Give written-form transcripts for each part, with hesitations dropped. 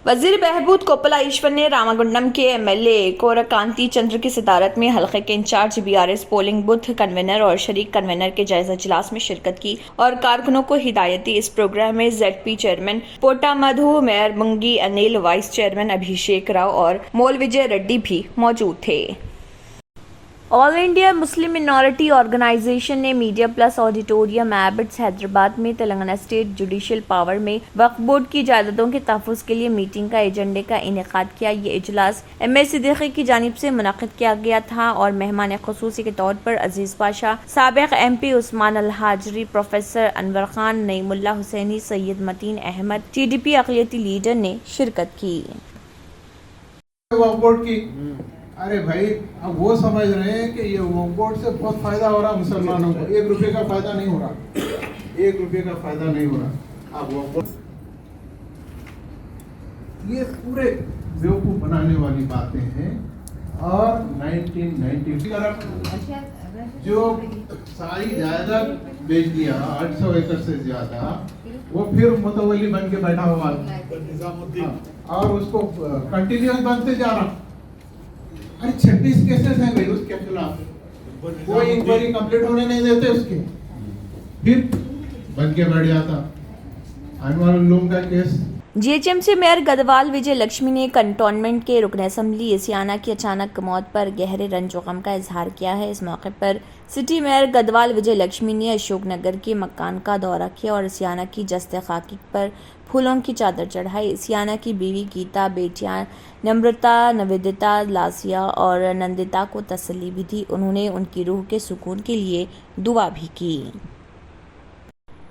वजीर बहबूद कोप्पला ईश्वर ने रामागुंडम के एमएलए कोरकांती चंद्र की सदारत में हलके के incharge BRS polling booth convenor और शरीक कन्वेनर के जायजा इजलास में शिरकत की और कारकुनों को हिदायत दी। इस प्रोग्राम में ZP chairman Pota Madhu, mayor Mungi Anil, vice chairman Abhishek Rao और मोल विजय रेड्डी भी मौजूद थे। All India Muslim minority organisation ने media plus auditorium Abids Hyderabad में तेलंगाना स्टेट जुडिशियल पावर में वक्फ बोर्ड की जायदादों के तहफ़्फ़ुज़ के लिए मीटिंग का एजेंडे का इनेकाद किया। ये इजलास एम.ए. सिद्दीकी की जानिब से मुनक़िद किया गया था और मेहमान ख़ुसूसी के तौर पर अजीज़ Pasha, साबिक़ MP Usman Al Hajri, professor Anwar Khan, Naimullah Husaini, Syed Mateen Ahmed, TDP अक़लियती लीडर ने शिरकत की। अरे भाई, अब वो समझ रहे हैं कि ये वक्फ बोर्ड से बहुत फायदा हो रहा मुसलमानों को। 1 रुपये का फायदा नहीं हो रहा, 1 रुपये का फायदा नहीं हो रहा। अब वक्फ बोर्ड ये पूरे बेवकूफ बनाने वाली बातें हैं। और 1990 जो सारी जायदाद बेच दिया 800 एकड़ से ज्यादा, वो फिर मुतवल्ली बन के बैठा हुआ और उसको कंटिन्यूस बनते जा रहा। अरे 26 केसेस हैं भाई उसके खिलाफ, कोई इंक्वायरी कंप्लीट होने नहीं देते उसके, फिर बन के बैठ जाता। अनवर उल्लूम का केस। GHMC मेयर गदवाल विजय लक्ष्मी ने कंटोनमेंट के रुकन असम्बली एसियाना की अचानक मौत पर गहरे रंज गम का इजहार किया है। इस मौके पर सिटी मेयर गदवाल विजय लक्ष्मी ने अशोकनगर के मकान का दौरा किया और एसियाना की जस्ते खाकी पर फूलों की चादर चढ़ाई। एसियाना की बीवी गीता, बेटियां नम्रता, निवेदिता, लासिया और नंदिता को तसल्ली भी दी। उन्होंने उनकी रूह के सुकून के लिए दुआ भी की।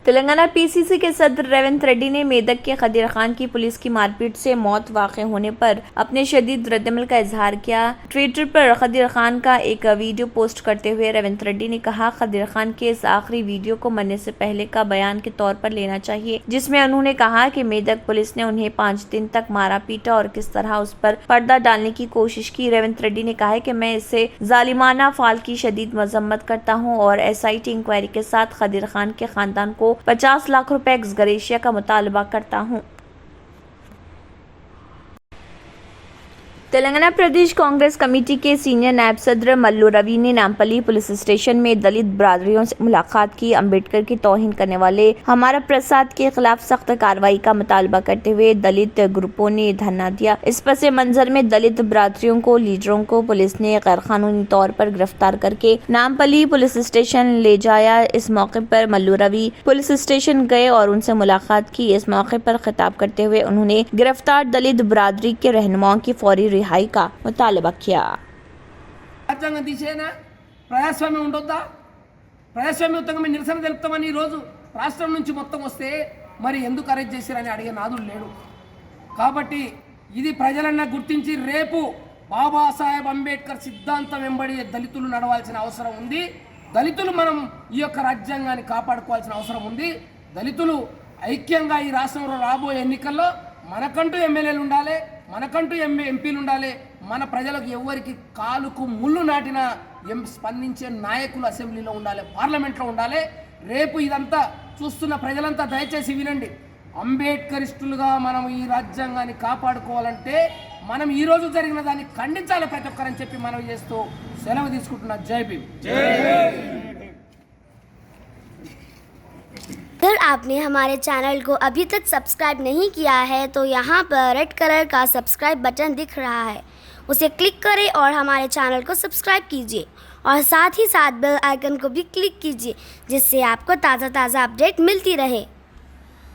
तेलंगाना PCC के सदर रेवंत रेड्डी ने मेदक के खदीर खान की पुलिस की मारपीट से मौत वाक़ होने पर अपने शदीद रद्दमल का इजहार किया। ट्विटर पर खदीर खान का एक वीडियो पोस्ट करते हुए रेवंत रेड्डी ने कहा, खदीर खान के इस आखिरी वीडियो को मरने से पहले का बयान के तौर पर लेना चाहिए, जिसमें उन्होंने कहा कि मेदक पुलिस ने उन्हें 5 दिन तक मारा पीटा और किस तरह उस पर पर्दा डालने की कोशिश की। रेवंत रेड्डी ने कहा है कि मैं इससे जालिमाना फाल की शदीद मजम्मत करता हूँ और SIT इंक्वायरी के साथ खदीर खान के खानदान को 50 लाख रुपए एक्स ग्रेशिया का मुतालबा करता हूं। तेलंगाना प्रदेश कांग्रेस कमेटी के सीनियर नायब सदर मल्लू रवि ने नामपल्ली पुलिस स्टेशन में दलित बरादरियों से मुलाकात की। अम्बेडकर की तौहीन करने वाले हमारा प्रसाद के खिलाफ सख्त कार्रवाई का मुतालबा करते हुए दलित ग्रुपों ने धरना दिया। इस पस मंजर में दलित बरादरियों को लीडरों को पुलिस ने गैर कानूनी तौर पर गिरफ्तार करके नामपल्ली पुलिस स्टेशन ले जाया। इस मौके पर मल्लू रवि पुलिस स्टेशन गए और उनसे मुलाकात की। इस मौके पर खिताब करते हुए उन्होंने गिरफ्तार दलित बरादरी के रहनुमाओं की फौरी रिहाई का मुतालबा किया। రాజ్యాంగం తీసేనా ప్రజాస్వామ్యం ఉండొద్దా? ప్రజాస్వామ్యయుతంగా మేము నిరసన తెలుపుతామని ఈరోజు రాష్ట్రం నుంచి మొత్తం వస్తే మరి ఎందుకు అరెస్ట్ చేశారని అడిగే నాదుడు లేడు. కాబట్టి ఇది ప్రజలన్నా గుర్తించి రేపు బాబాసాహెబ్ అంబేద్కర్ సిద్ధాంతం వెంబడి దళితులు నడవాల్సిన అవసరం ఉంది. దళితులు మనం ఈ యొక్క రాజ్యాంగాన్ని కాపాడుకోవాల్సిన అవసరం ఉంది. దళితులు ఐక్యంగా ఈ రాష్ట్రంలో రాబోయే ఎన్నికల్లో మనకంటూ ఎమ్మెల్యేలు ఉండాలి, మనకంటూ ఎంపీలు ఉండాలి. మన ప్రజలకు ఎవరికి కాలుకు ముళ్ళు నాటిన స్పందించే నాయకులు అసెంబ్లీలో ఉండాలి, పార్లమెంట్లో ఉండాలి. రేపు ఇదంతా చూస్తున్న ప్రజలంతా దయచేసి వినండి. అంబేద్కరిస్టులుగా మనం ఈ రాజ్యాంగాన్ని కాపాడుకోవాలంటే మనం ఈ రోజు జరిగిన దాన్ని ఖండించాలి ప్రతి ఒక్కరని చెప్పి మనం చేస్తూ సెలవు తీసుకుంటున్నా. జై భీమ్. अगर आपने हमारे चैनल को अभी तक सब्सक्राइब नहीं किया है तो यहाँ पर रेड कलर का सब्सक्राइब बटन दिख रहा है, उसे क्लिक करें और हमारे चैनल को सब्सक्राइब कीजिए और साथ ही साथ बेल आइकन को भी क्लिक कीजिए, जिससे आपको ताज़ा अपडेट मिलती रहे।